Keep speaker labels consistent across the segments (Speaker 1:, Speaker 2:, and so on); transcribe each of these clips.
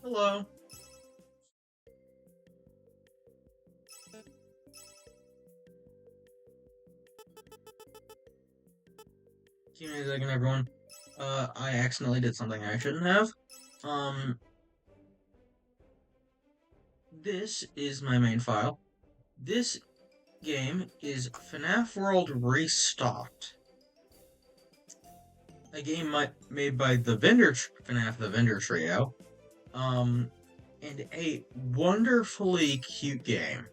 Speaker 1: Hello. Give me a second, everyone. I accidentally did something I shouldn't have. Um, this is my main file. This game is Fnaf World Restocked, a game made by the Fnaf the Vendor Trio. Um, and a wonderfully cute game.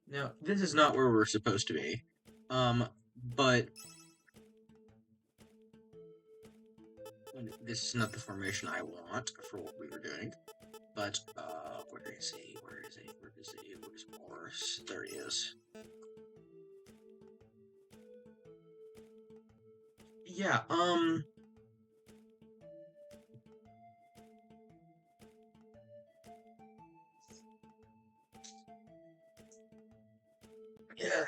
Speaker 1: Now, this is not where we're supposed to be. But this is not the formation I want for what we were doing. But, where is he? Where is he? Where is he? Where's Morris? There he is. Yeah, yeah.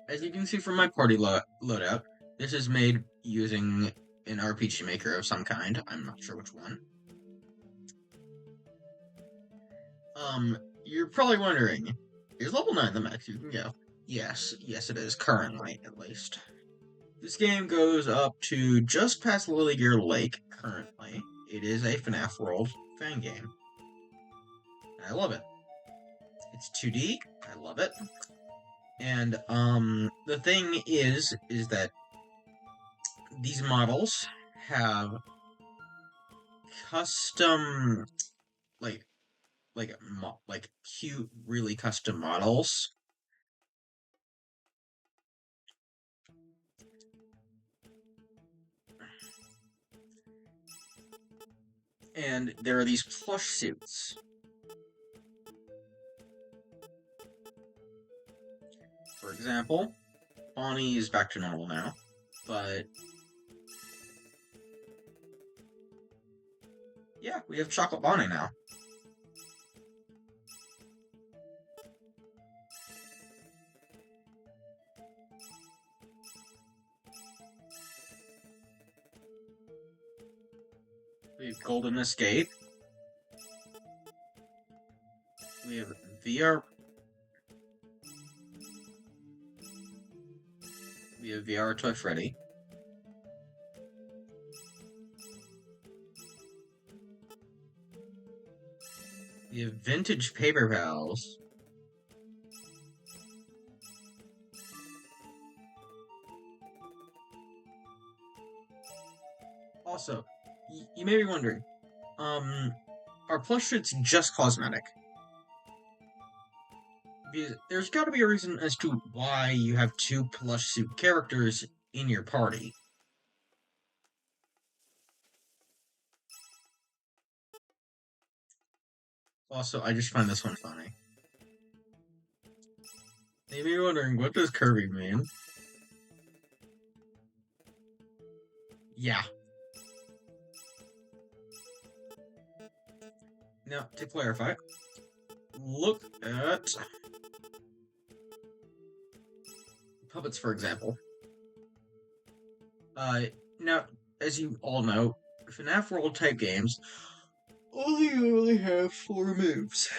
Speaker 1: As you can see from my party loadout, this is made using an RPG maker of some kind. I'm not sure which one. You're probably wondering, is level 9 the max you can go? Yes, yes it is, currently, at least. This game goes up to just past Lilygear Lake, currently. It is a FNAF World fan game. I love it. It's 2D, I love it. And, the thing is that these models have custom, like, like cute, really custom models. And there are these plush suits. For example, Bonnie is back to normal now, but yeah, we have Chocolate Bonnie now. We have Golden Escape. We have VR. We have VR Toy Freddy. We have Vintage Paper Pals. Also, you may be wondering, are plush suits just cosmetic? Because there's got to be a reason as to why you have two plush suit characters in your party. Also, I just find this one funny. Maybe you're wondering, what does Kirby mean? Yeah. Now, to clarify, look at puppets, for example. Now, as you all know, FNAF World type games only have 4 moves.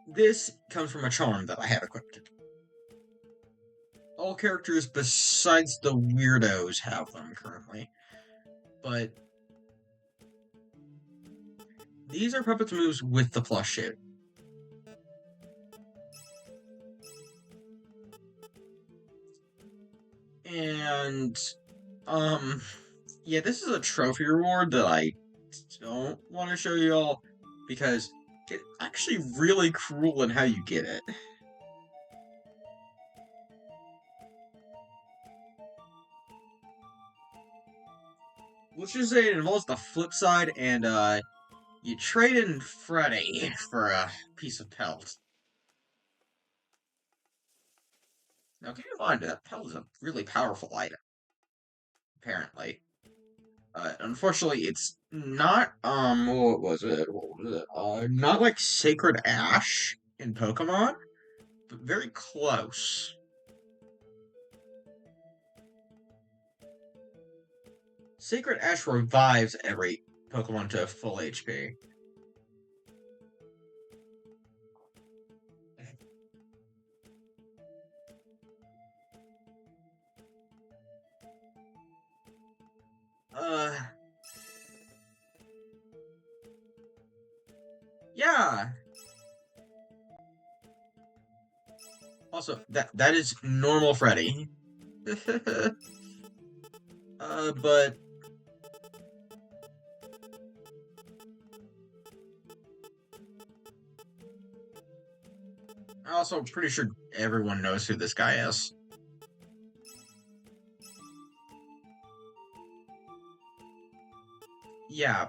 Speaker 1: This comes from a charm that I have equipped. All characters besides the weirdos have them currently. But these are puppets moves with the plush suit. And, yeah, this is a trophy reward that I don't want to show you all because it's actually really cruel in how you get it. Let's just say it involves the flip side, and you trade in Freddy for a piece of pelt. Now, keep in mind that pelt is a really powerful item, apparently. Unfortunately, it's not, what was it? Not like Sacred Ash in Pokemon, but very close. Sacred Ash revives every Pokemon to full HP. Uh, yeah. Also, that is normal Freddy. But I'm also pretty sure everyone knows who this guy is. Yeah,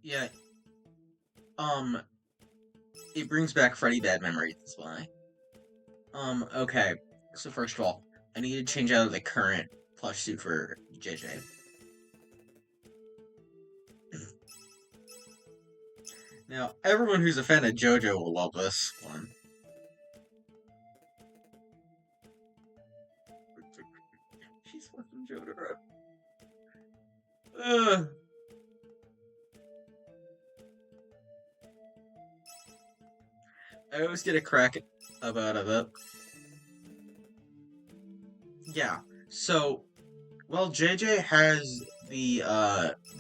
Speaker 1: yeah. Um, it brings back Freddy bad memories. That's why. Okay. So first of all, I need to change out of the current plush suit for JJ. Now, everyone who's a fan of JoJo will love this one. She's fucking JoJo. Ugh. I always get a crack about it. Yeah. So, well, JJ has the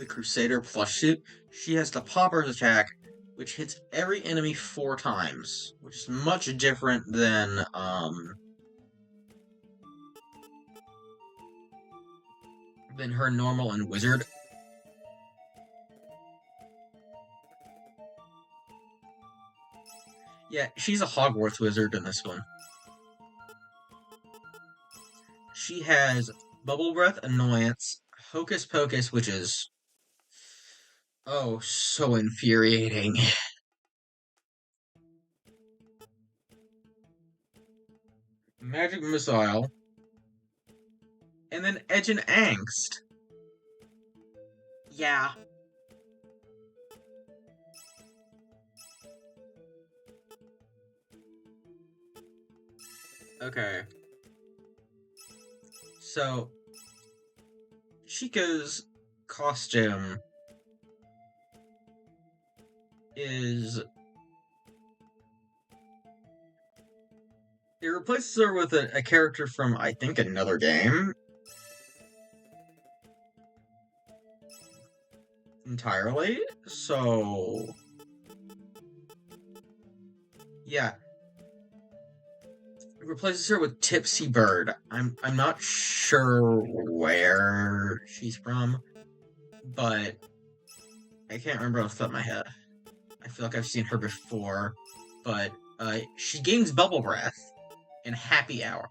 Speaker 1: Crusader plush suit. She has the Popper's attack, which hits every enemy 4 times, which is much different than her normal and wizard. Yeah, she's a Hogwarts wizard in this one. She has Bubble Breath, Annoyance, Hocus Pocus, which is oh so infuriating. Magic Missile, and then Edge and Angst. Yeah. Okay. So Chica's costume is it replaces her with a character from I think another game entirely. So yeah, it replaces her with Tipsy Bird. I'm not sure where she's from, but I can't remember off the top of my head. I feel like I've seen her before, but she gains Bubble Breath and Happy Hour.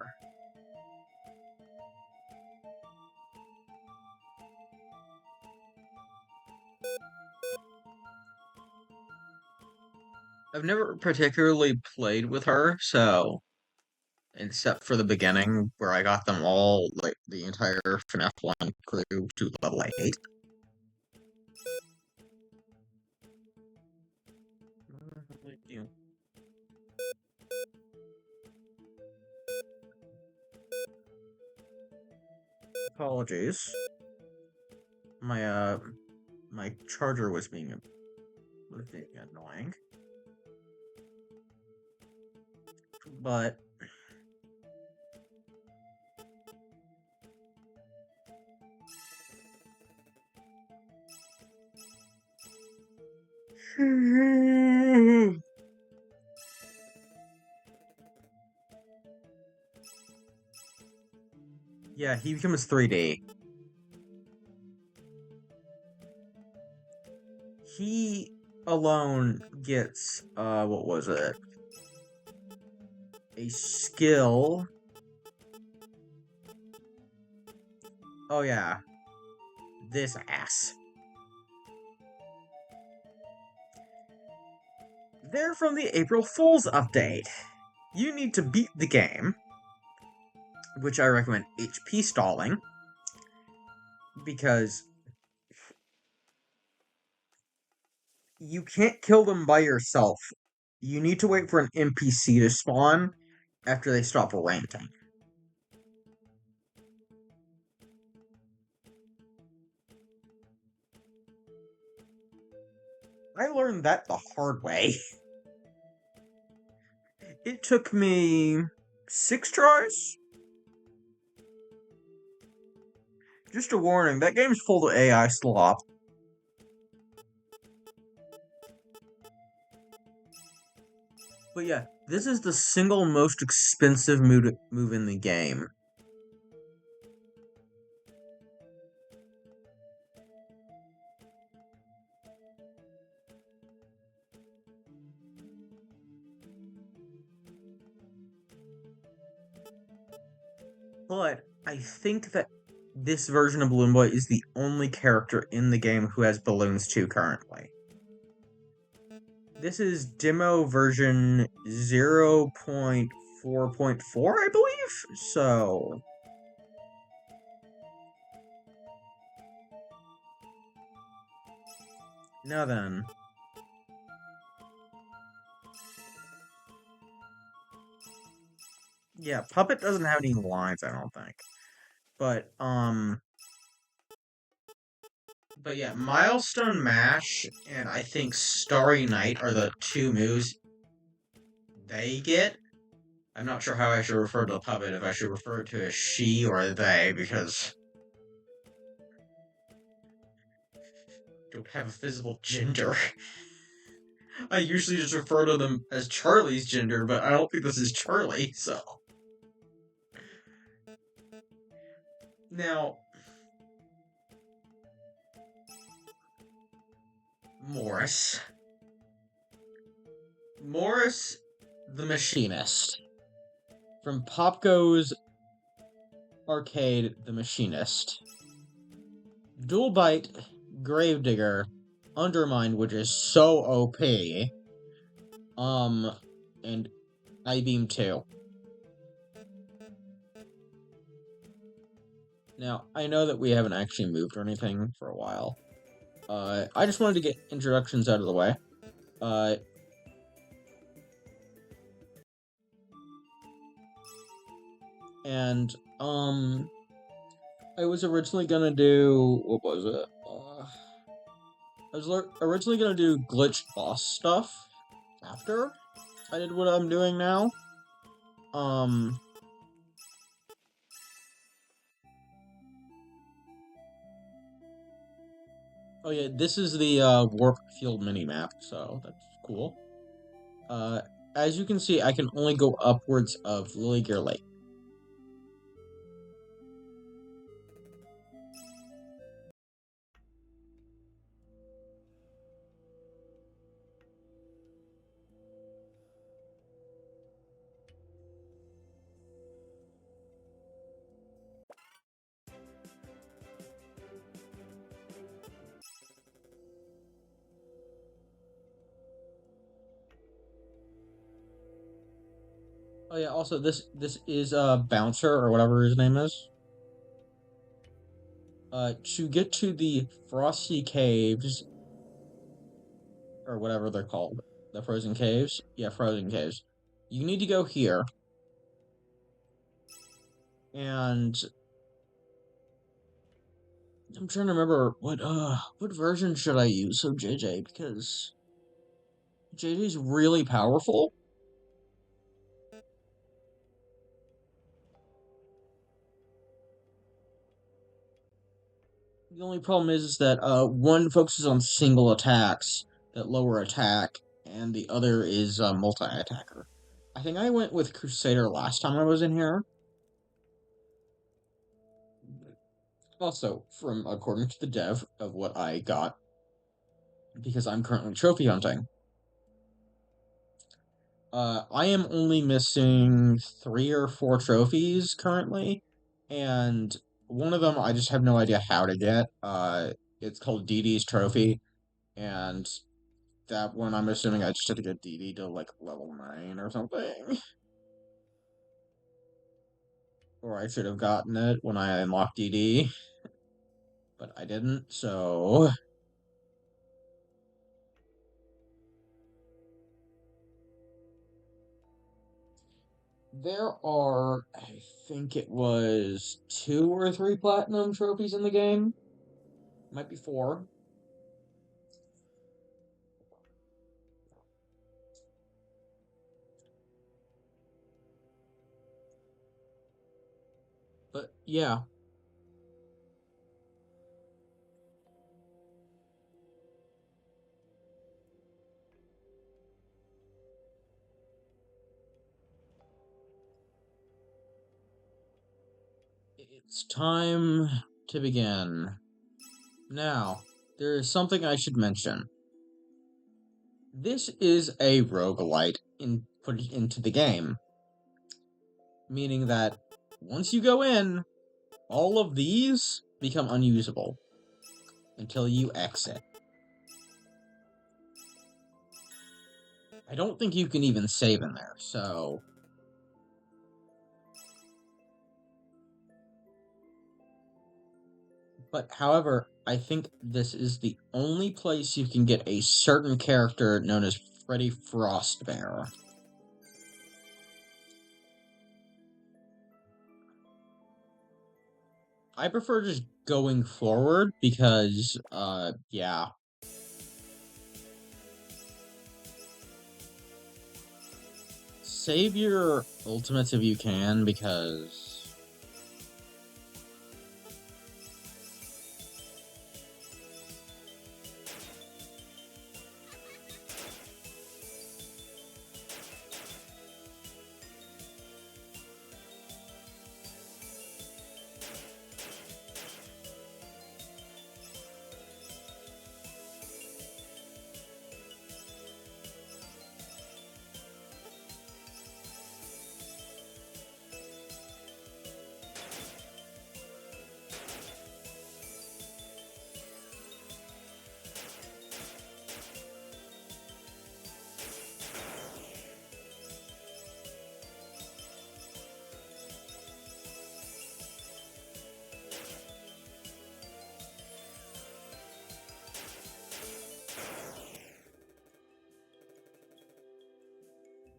Speaker 1: I've never particularly played with her, so except for the beginning where I got them all, like the entire Fnaf 1 crew to level 8. Apologies. My my charger was being annoying. But yeah, he becomes 3D. He alone gets what was it? A skill. Oh yeah, this ass. They're from the April Fool's update. You need to beat the game, which I recommend HP stalling, because you can't kill them by yourself. You need to wait for an NPC to spawn after they stop ranting. I learned that the hard way. It took me 6 tries. Just a warning, that game's full of AI slop. But yeah, this is the single most expensive move in the game. But I think that this version of Balloon Boy is the only character in the game who has balloons too currently. This is demo version 0.4.4, I believe? So... Now then. Yeah, Puppet doesn't have any lines, I don't think. But yeah, Milestone Mash and I think Starry Night are the two moves they get. I'm not sure how I should refer to the puppet, if I should refer to as she or they, because I don't have a physical gender. I usually just refer to them as Charlie's gender, but I don't think this is Charlie, so. Now, Morris. Morris the Machinist. From Popgo's Arcade The Machinist. Dual Bite, Gravedigger, Undermine, which is so OP. And I-Beam 2. Now, I know that we haven't actually moved or anything for a while. I just wanted to get introductions out of the way. And, I was originally gonna do... What was it? I was originally gonna do glitch boss stuff after I did what I'm doing now. Oh yeah, this is the warp field minimap, so that's cool. As you can see, I can only go upwards of Lily Gear Lake. Oh yeah, also this is Bouncer or whatever his name is. To get to the Frosty Caves or whatever they're called, the Frozen Caves. Yeah, Frozen Caves. You need to go here, and I'm trying to remember what version should I use of JJ, because JJ's really powerful. The only problem is that one focuses on single attacks that lower attack, and the other is multi-attacker. I think I went with Crusader last time I was in here. Also, from according to the dev of what I got, because I'm currently trophy hunting, I am only missing 3 or 4 trophies currently, and one of them I just have no idea how to get. It's called DD's Trophy, and that one, I'm assuming I just had to get DD to, like, level 9 or something. Or I should have gotten it when I unlocked DD. But I didn't, so... There are, I think it was 2 or 3 platinum trophies in the game. Might be 4. But yeah, it's time to begin. Now, there is something I should mention. This is a roguelite put into the game, meaning that once you go in, all of these become unusable until you exit. I don't think you can even save in there, so... But, however, I think this is the only place you can get a certain character known as Freddy Frostbear. I prefer just going forward because, yeah. Save your ultimates if you can, because...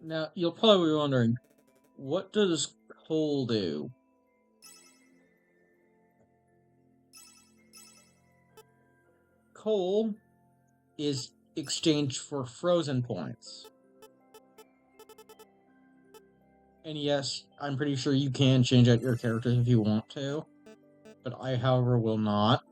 Speaker 1: Now, you'll probably be wondering, what does coal do? Coal is exchanged for frozen points. And yes, I'm pretty sure you can change out your characters if you want to, but I, however, will not.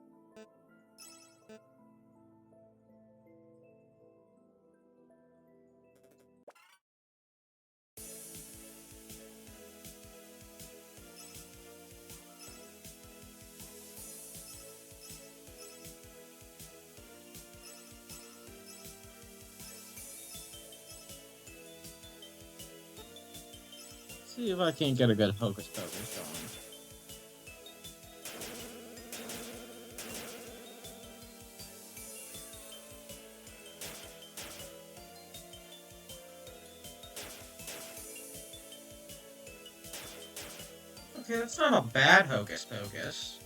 Speaker 1: See if I can't get a good hocus pocus going. Okay, that's not a bad hocus pocus.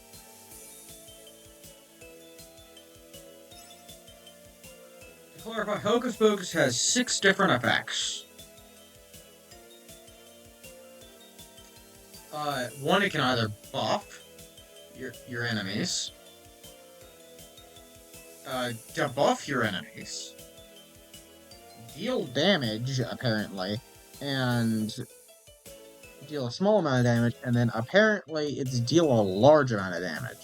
Speaker 1: To clarify, hocus pocus has 6 different effects. One, it can either buff your enemies, debuff your enemies, deal damage, apparently, and deal a small amount of damage, and then apparently it's deal a large amount of damage.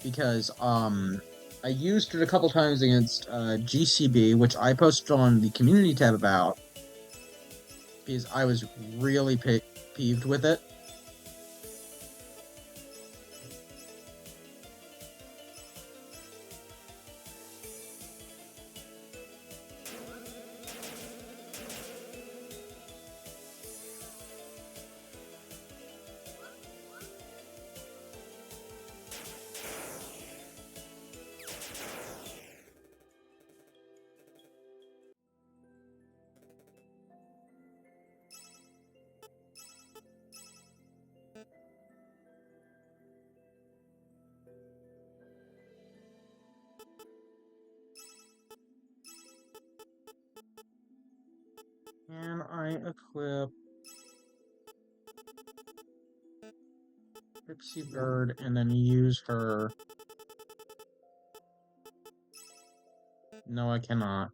Speaker 1: Because, I used it a couple times against, GCB, which I posted on the community tab about, because I was really peeved with it. I equip Pixie Bird and then use her? No, I cannot.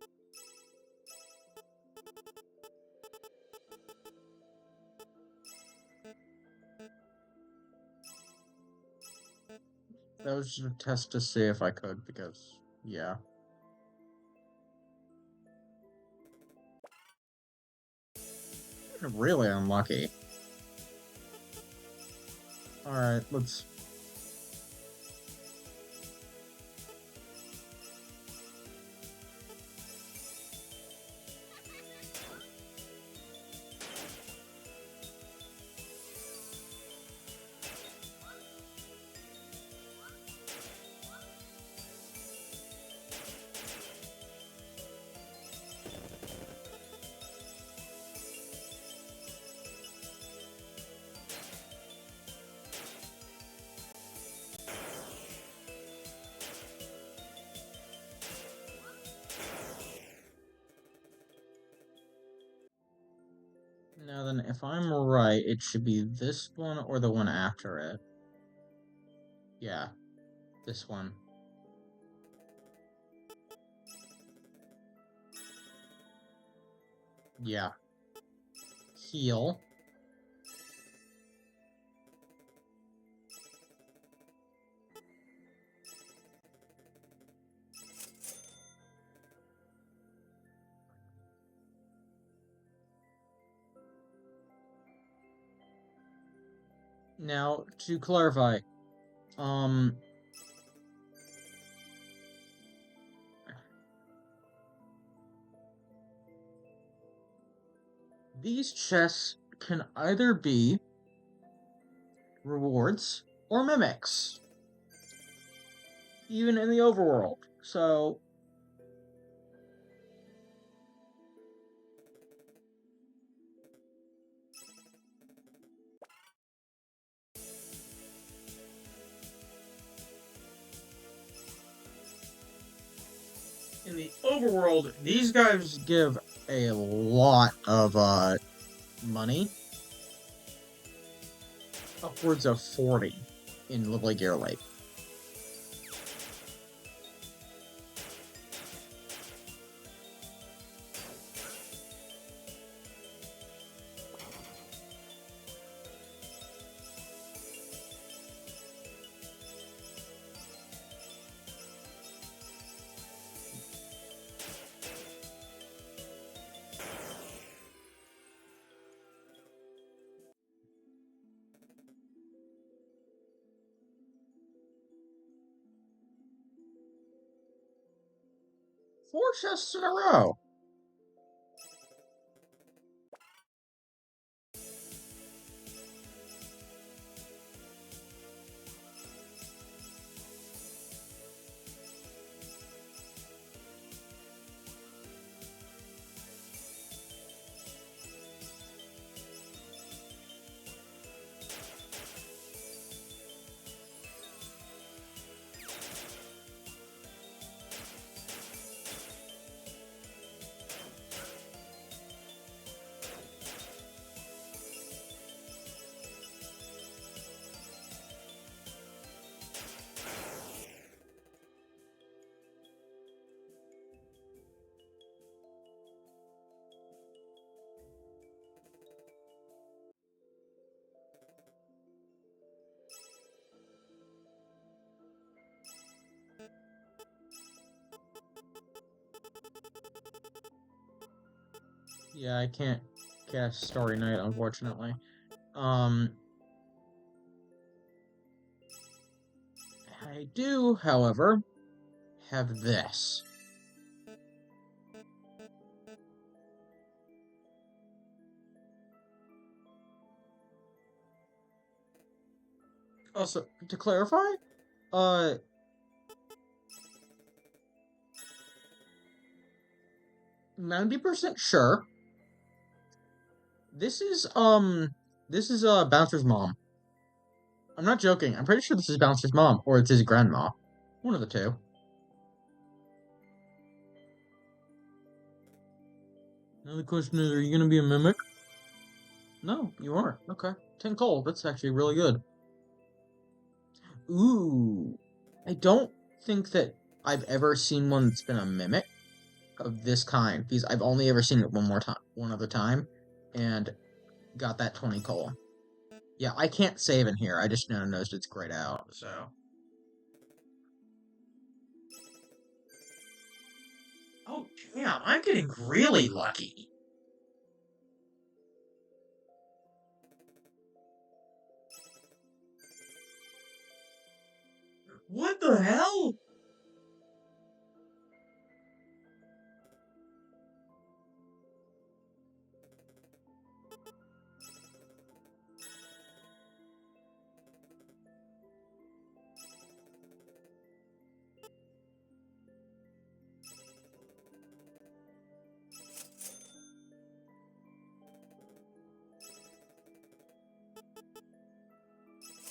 Speaker 1: That was just a test to see if I could, because, yeah. Really unlucky. Alright, let's... Now then, if I'm right, it should be this one or the one after it. Yeah, this one. Yeah. Heal. Now, to clarify, these chests can either be rewards or mimics, even in the overworld. So, in the overworld, these guys give a lot of money. Upwards of 40 in Lovely Gear Lake. Four chests in a row. Yeah, I can't cast Starry Night, unfortunately. I do, however, have this. Also, to clarify, 90% sure. This is Bouncer's mom. I'm not joking. I'm pretty sure this is Bouncer's mom, or it's his grandma. One of the two. Now the question is, are you gonna be a mimic? No, you aren't. Okay. 10 coal. That's actually really good. Ooh. I don't think that I've ever seen one that's been a mimic of this kind, because I've only ever seen it one other time, and got that 20 coal. Yeah, I can't save in here. I just noticed it's grayed out, so. Oh, damn, I'm getting really lucky. What the hell?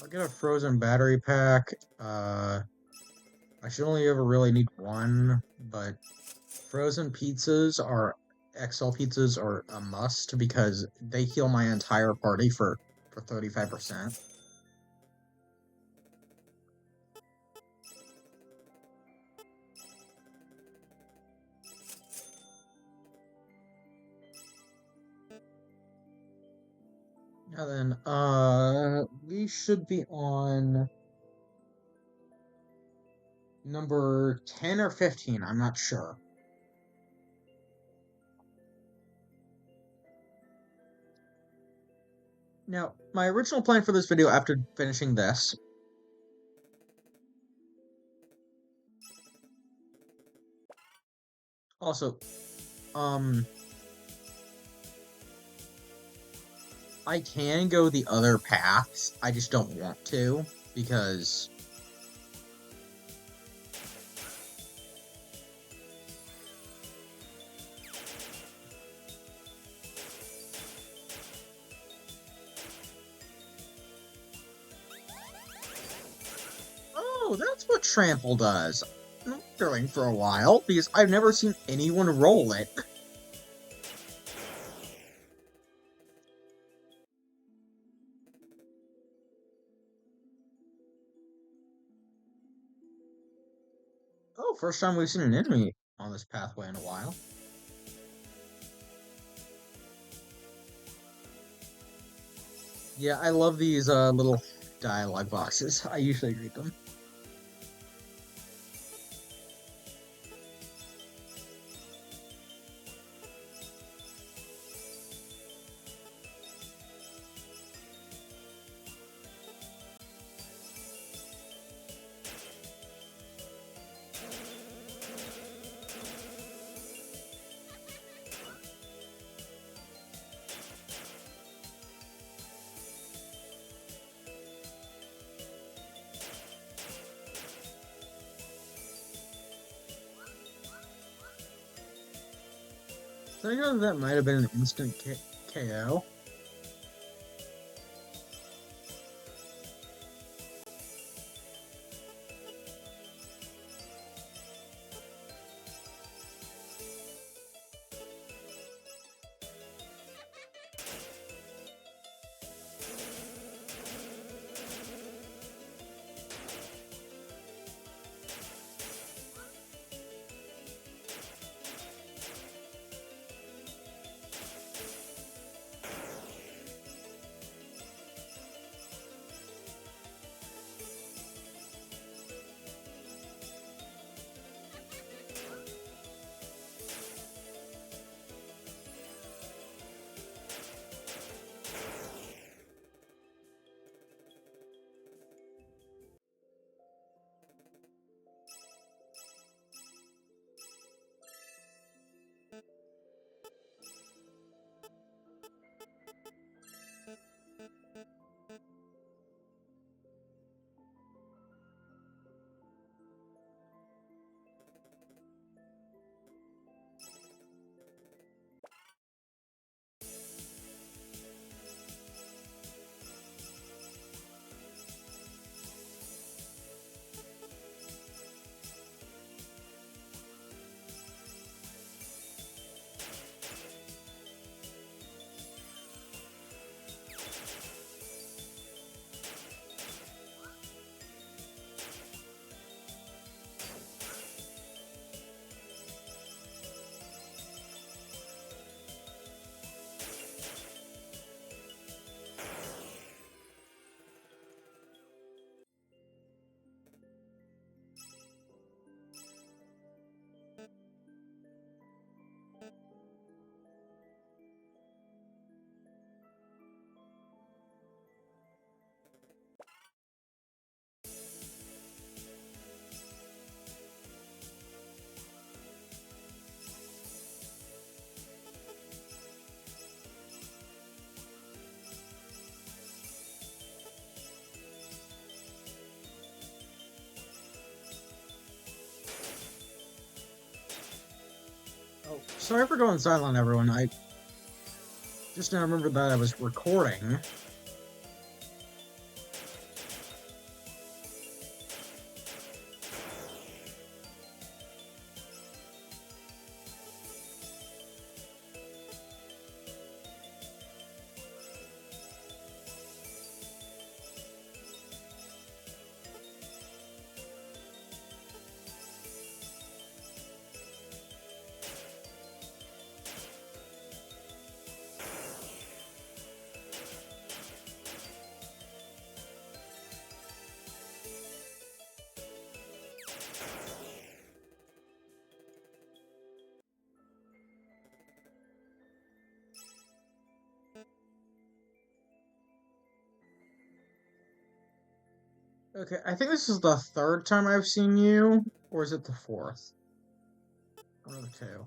Speaker 1: I'll get a frozen battery pack. I should only ever really need one, but frozen pizzas are XL pizzas are a must because they heal my entire party for 35%. Now then, we should be on number 10 or 15, I'm not sure. Now, my original plan for this video after finishing this also, I can go the other paths, I just don't want to, because oh, that's what trample does. I'm wondering for a while, because I've never seen anyone roll it. Oh, first time we've seen an enemy on this pathway in a while. Yeah, I love these little dialogue boxes. I usually read them. So I know that might have been an instant KO. sorry for going silent, everyone. I just now remembered that I was recording. Okay, I think this is the third time I've seen you, or is it the fourth? One of the two.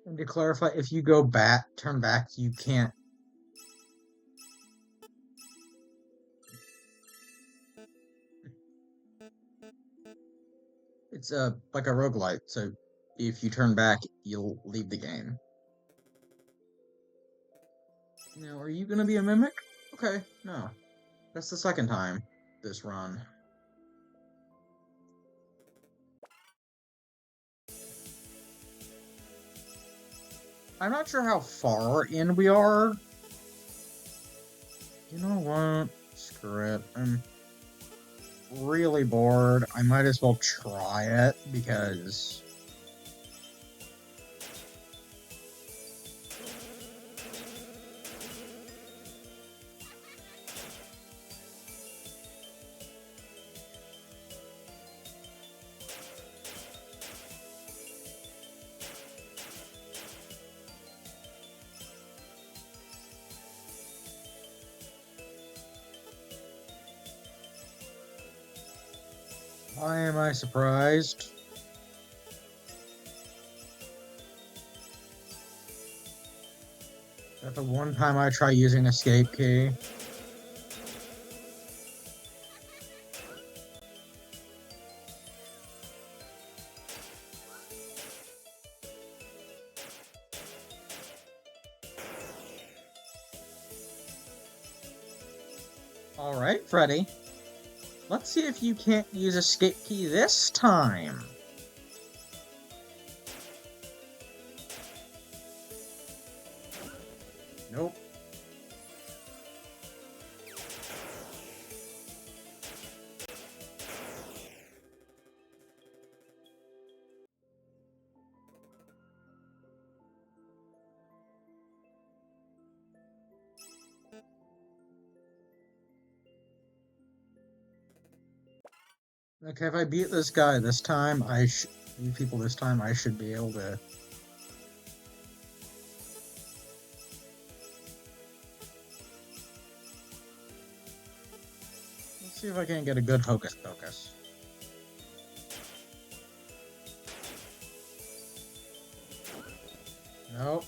Speaker 1: And to clarify, if you go back, turn back, you can't. It's like a roguelite, so if you turn back, you'll leave the game. Now, are you gonna be a mimic? Okay, no. That's the second time this run. I'm not sure how far in we are. You know what? Screw it. I'm really bored. I might as well try it because why am I surprised? That the one time I try using escape key. Alright, Freddy. Let's see if you can't use escape key this time. Nope. Okay, if I beat this guy this time, you people this time, I should be able to see if I can get a good Hocus Pocus. Nope.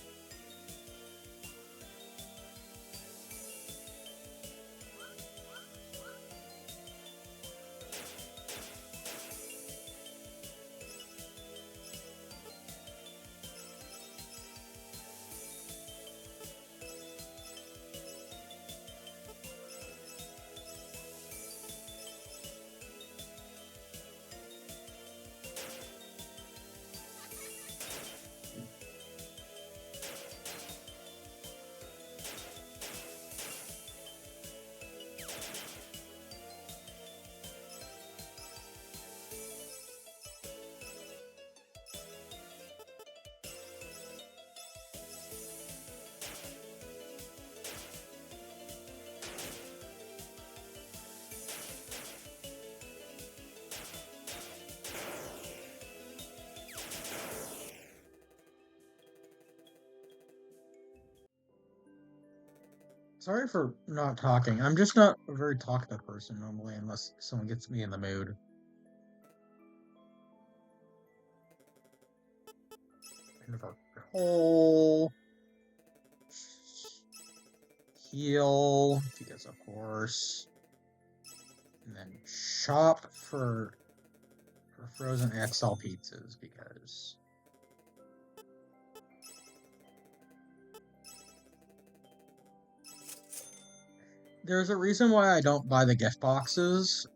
Speaker 1: Sorry for not talking. I'm just not a very talkative person normally, unless someone gets me in the mood. Hole. Heal, because of course. And then shop for frozen XL pizzas, because... There's a reason why I don't buy the gift boxes.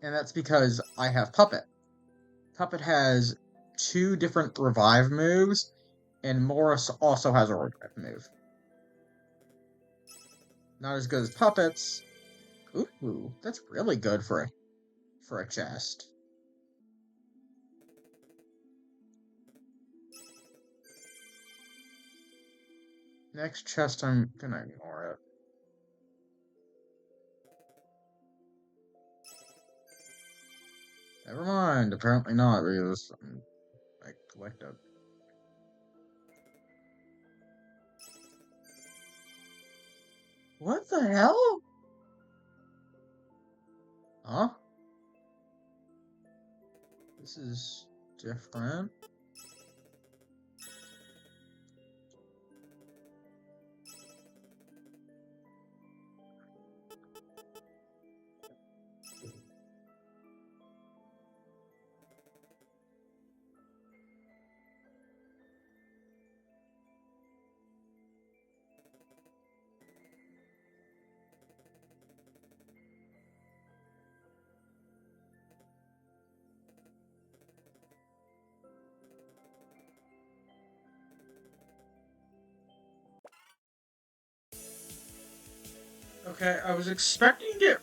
Speaker 1: And that's because I have Puppet. Puppet has 2 different revive moves, and Morris also has a revive move. Not as good as Puppet's. Ooh, that's really good for a chest. Next chest, I'm gonna ignore it. Never mind, apparently not, because I collected. What the hell? Huh? This is different. Okay, I was expecting to get...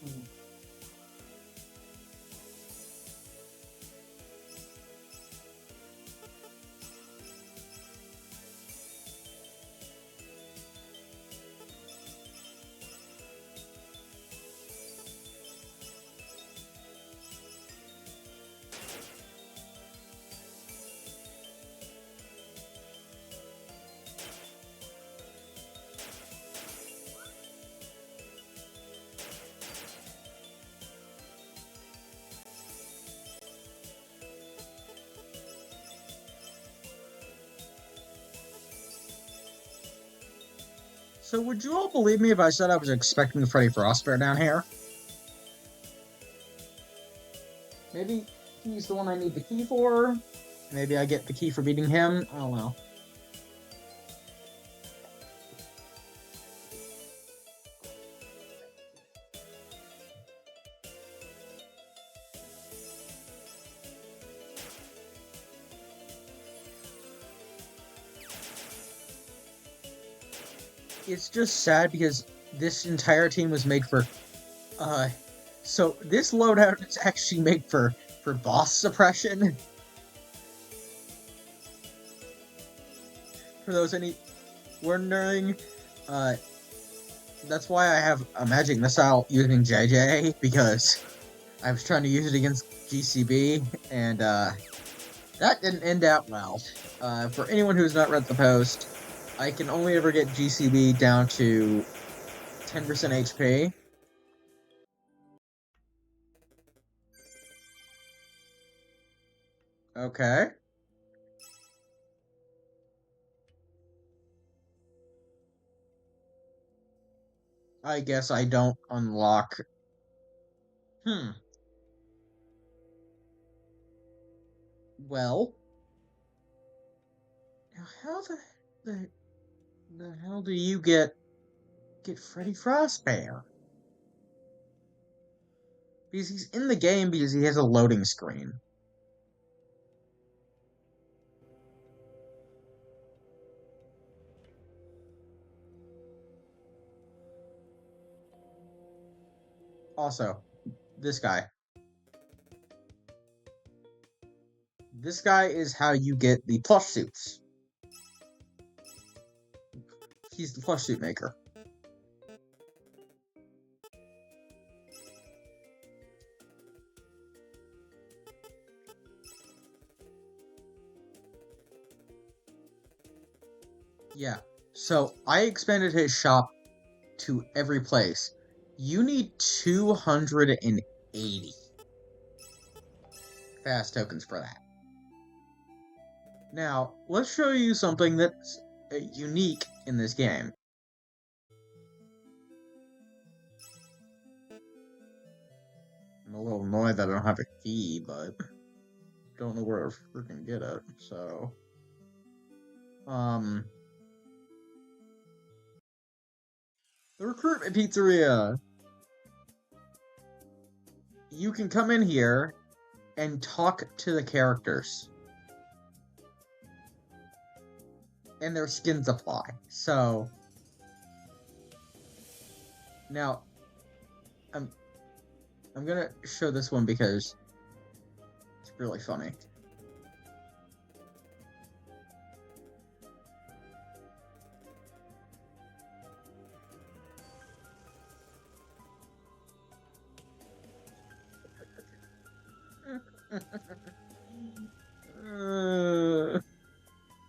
Speaker 1: So would you all believe me if I said I was expecting Freddy Frostbear down here? Maybe he's the one I need the key for. Maybe I get the key for beating him. I don't know. It's just sad because this entire team was made for, so this loadout is actually made for boss suppression. For those any wondering, that's why I have a magic missile using JJ, because I was trying to use it against GCB, and that didn't end out well. For anyone who's not read the post, I can only ever get GCB down to 10% HP. Okay. I guess I don't unlock. Hmm. Well, how the, the hell do you get Freddy Frostbear? Because he's in the game because he has a loading screen. Also, this guy. This guy is how you get the plush suits. He's the plush suit maker. Yeah. So I expanded his shop to every place. You need 280 fast tokens for that. Now, let's show you something that's unique in this game. I'm a little annoyed that I don't have a key, but don't know where to freaking get it, so... The recruitment pizzeria! You can come in here and talk to the characters. And their skins apply, so... Now, I'm gonna show this one because it's really funny.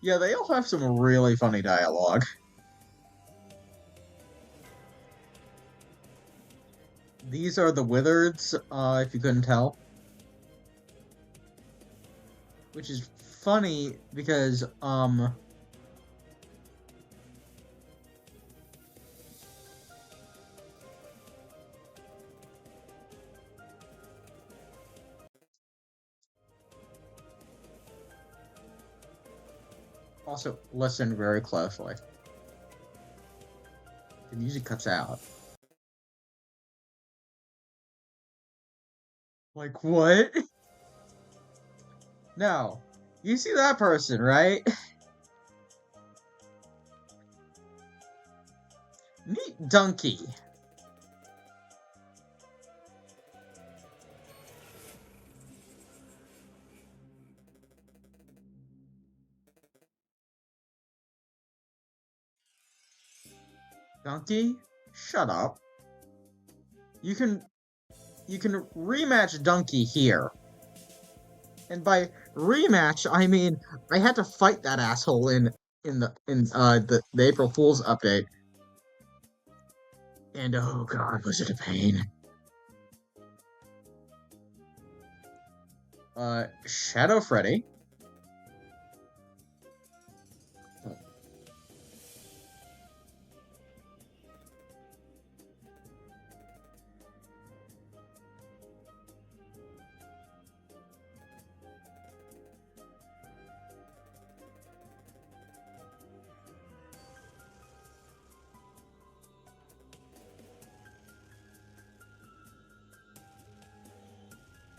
Speaker 1: Yeah, they all have some really funny dialogue. These are the Wizards, if you couldn't tell. Which is funny because, also, listen very closely. The music cuts out. Like, what? No. You see that person, right? Meet Donkey. Donkey? Shut up. You can rematch Donkey here. And by rematch, I mean I had to fight that asshole in the April Fool's update. And oh god, was it a pain. Shadow Freddy.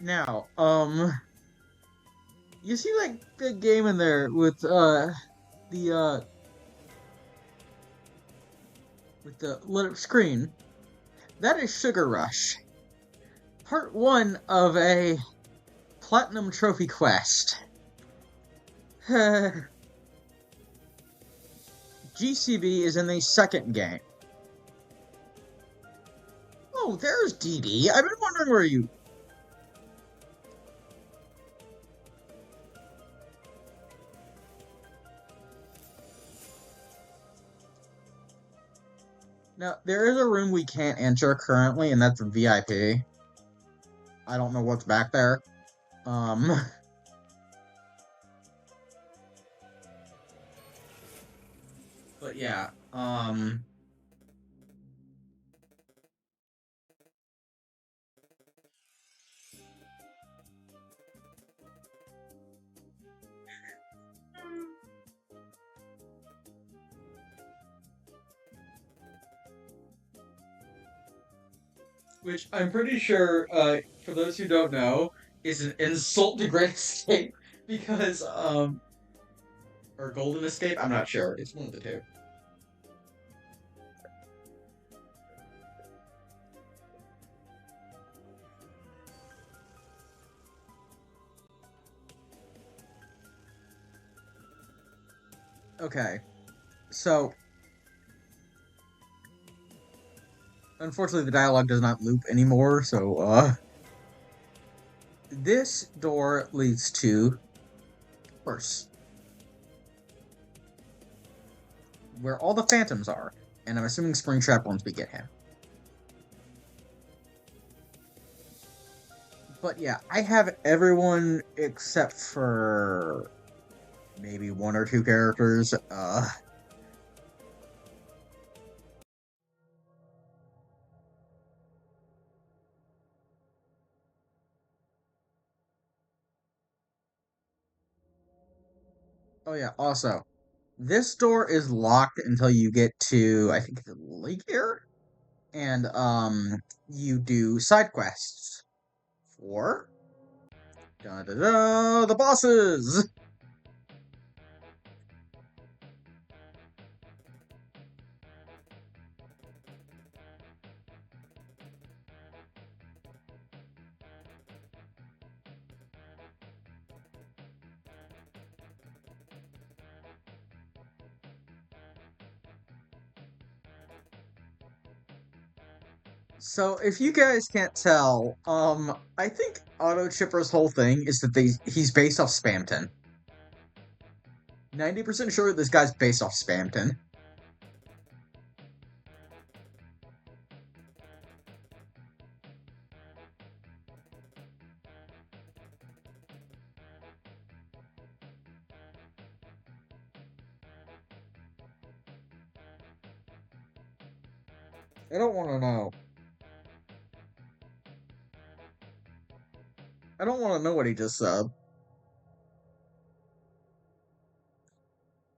Speaker 1: Now, you see that big game in there with the lit up screen? That is Sugar Rush. Part 1 of a Platinum Trophy quest. GCB is in the second game. Oh, there's DD. I've been wondering where you... Now, there is a room we can't enter currently, and that's a VIP. I don't know what's back there. But yeah, which I'm pretty sure, for those who don't know, is an insult to Great Escape because, or Golden Escape. I'm not sure. It's one of the two. Okay, so unfortunately the dialogue does not loop anymore. So, this door leads to worse, where all the phantoms are, and I'm assuming Springtrap once we get him. But yeah, I have everyone except for maybe one or two characters. Oh yeah, also, this door is locked until you get to, I think, the lake here, and you do side quests for the bosses. So if you guys can't tell, I think Auto Chipper's whole thing is that he's based off Spamton. 90% sure this guy's based off Spamton. I don't want to know. I don't want to know what he just said.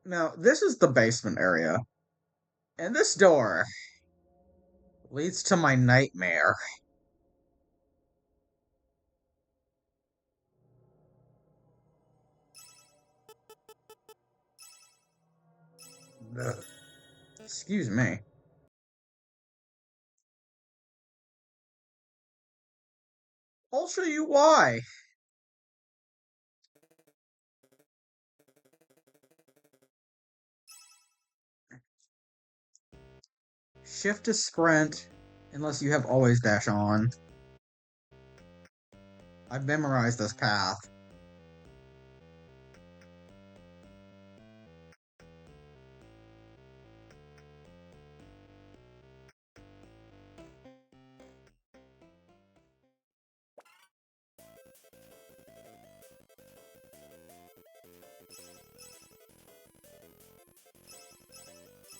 Speaker 1: Now, this is the basement area. And this door leads to my nightmare. Ugh. Excuse me. I'll show you why. Shift to sprint, unless you have always dash on. I've memorized this path.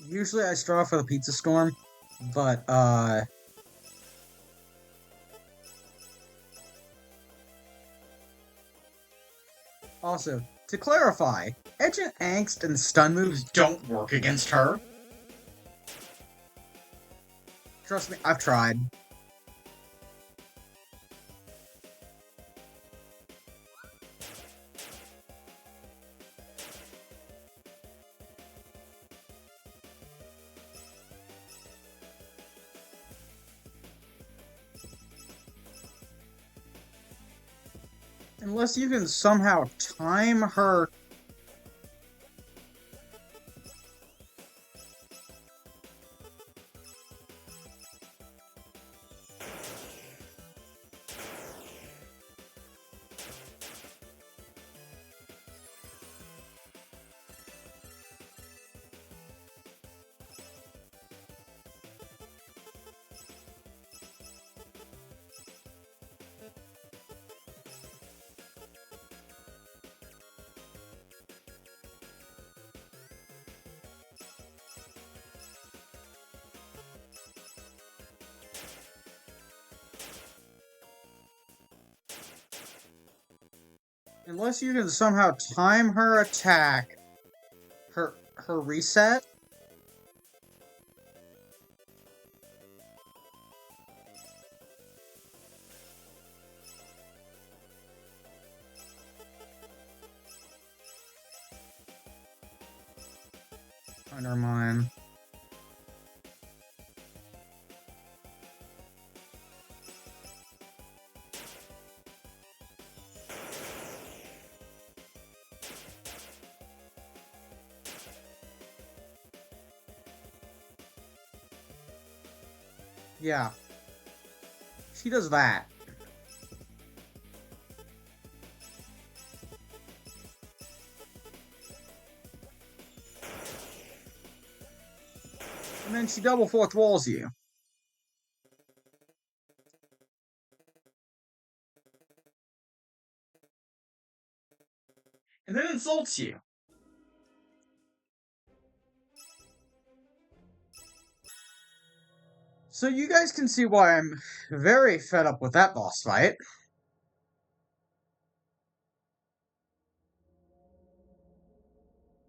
Speaker 1: Usually I start off with a pizza storm, but also, to clarify, Agent Angst and stun moves don't work against her. Trust me, I've tried. Unless you can somehow time her. Unless you can somehow time her attack, her reset. Oh, never mind. Yeah. She does that. And then she double fourth walls you. And then insults you. So you guys can see why I'm very fed up with that boss fight.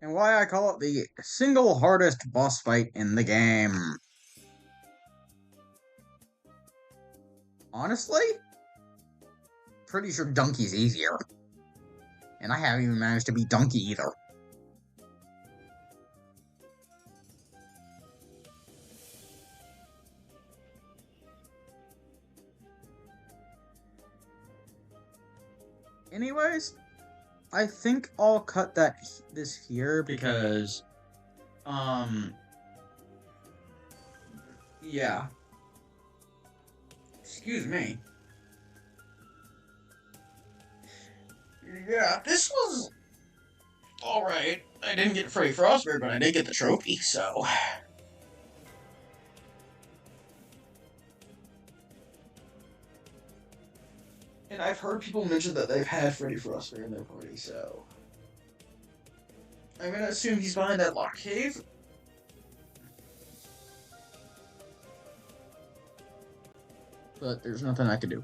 Speaker 1: And why I call it the single hardest boss fight in the game. Honestly, pretty sure Donkey's easier. And I haven't even managed to beat Donkey either. Anyways, I think I'll cut this here because, yeah. Excuse me. Yeah, this was alright. I didn't get Freddy Frostbeard, but I did get the trophy, so. And I've heard people mention that they've had Freddy Frostbeard in their party, so. I'm gonna assume he's behind that lock cave. But there's nothing I can do.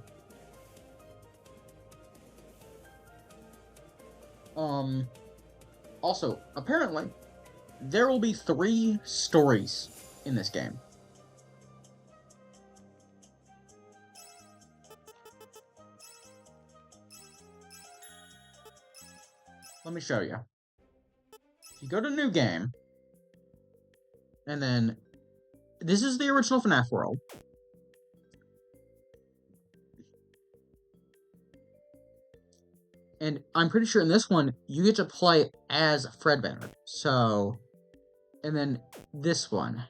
Speaker 1: Also, apparently, there will be 3 stories in this game. Let me show you. You go to New Game, and then this is the original Fnaf world. And I'm pretty sure in this one, you get to play as Fredbear. So, and then this one.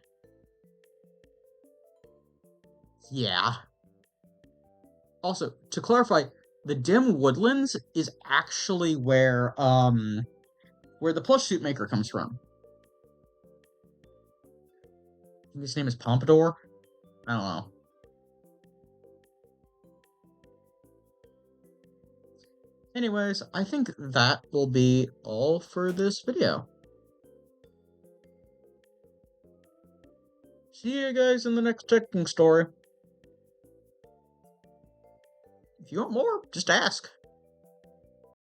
Speaker 1: Yeah. Also, to clarify, the dim woodlands is actually where the plush suit maker comes from. I think his name is Pompadour. I don't know. Anyways, I think that will be all for this video. See you guys in the next Tekken story. If you want more, just ask.